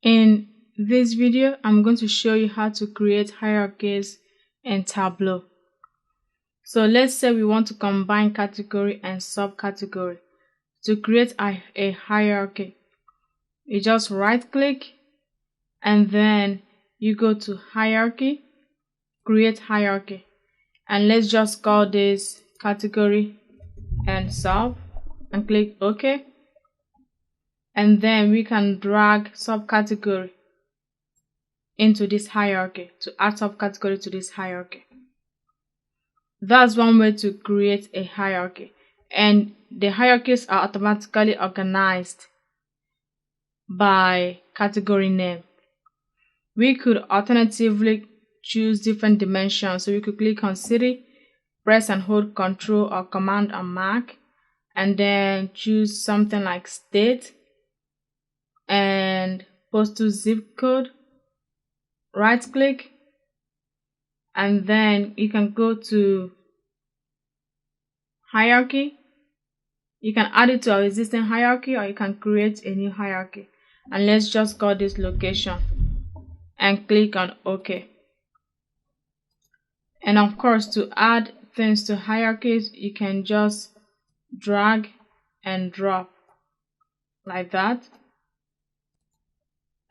In this video, I'm going to show you how to create hierarchies in Tableau. So let's say we want to combine category and subcategory. To create a hierarchy, you just right click and then you go to hierarchy, create hierarchy, and let's just call this category and sub and click OK. And then we can drag subcategory into this hierarchy to add subcategory to this hierarchy. That's one way to create a hierarchy, and the hierarchies are automatically organized by category name. We could alternatively choose different dimensions, so we could click on city, press and hold Ctrl or Command and Mark, and then choose something like state and postal zip code. Right click and then you can go to hierarchy. You can add it to our existing hierarchy or you can create a new hierarchy, and let's just call this location and click on OK. And of course, to add things to hierarchies, you can just drag and drop like that.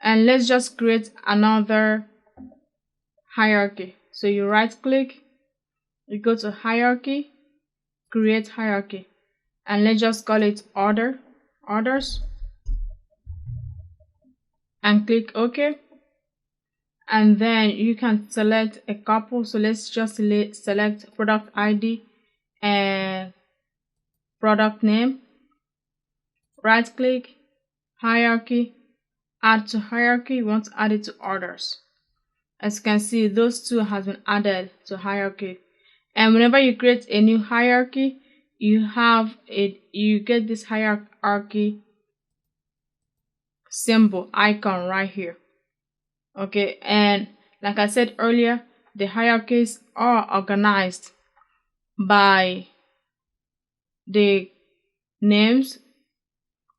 And let's just create another hierarchy. So you right click, you go to hierarchy, create hierarchy, and let's just call it orders and click OK. And then you can select a couple, so let's just select product ID and product name. Right click, hierarchy, add to hierarchy. You want to add it to orders. As you can see, those two has been added to hierarchy. And whenever you create a new hierarchy, you get this hierarchy symbol icon right here. Okay, and like I said earlier, the hierarchies are organized by the names,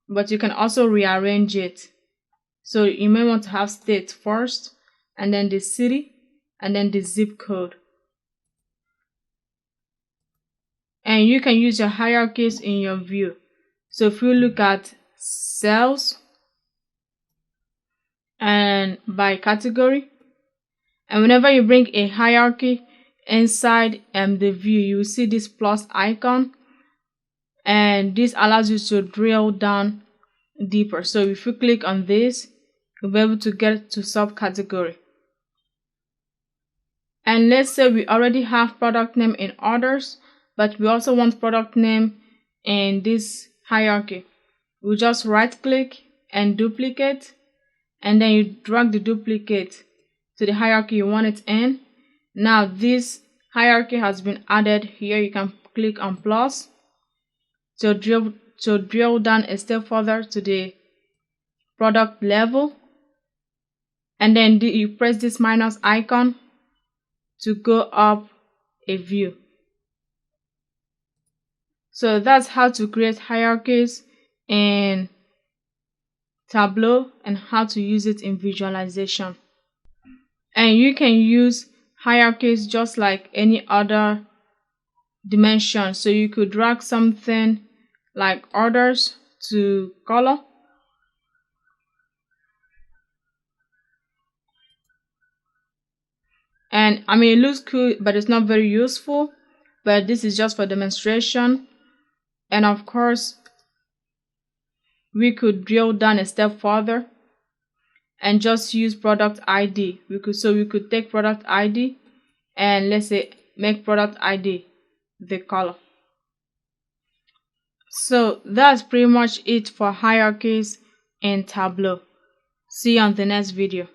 but you can also rearrange it. So you may want to have state first, and then the city, and then the zip code. And you can use your hierarchies in your view. So if you look at cells and by category, and whenever you bring a hierarchy inside the view, you will see this plus icon, and this allows you to drill down deeper. So if you click on this, you'll be able to get to subcategory. And let's say we already have product name in orders, but we also want product name in this hierarchy. We just right click and duplicate, and then you drag the duplicate to the hierarchy you want it in. Now this hierarchy has been added here. You can click on plus to drill down a step further to the product level, and then you press this minus icon to go up a view. So that's how to create hierarchies in Tableau and how to use it in visualization. And you can use hierarchies just like any other dimension. So you could drag something like orders to color, and I mean it looks cool, but it's not very useful, but this is just for demonstration. And of course, we could drill down a step further and just use product ID. We could take product ID and let's say make product ID the color. So that's pretty much it for hierarchies in Tableau. See you on the next video.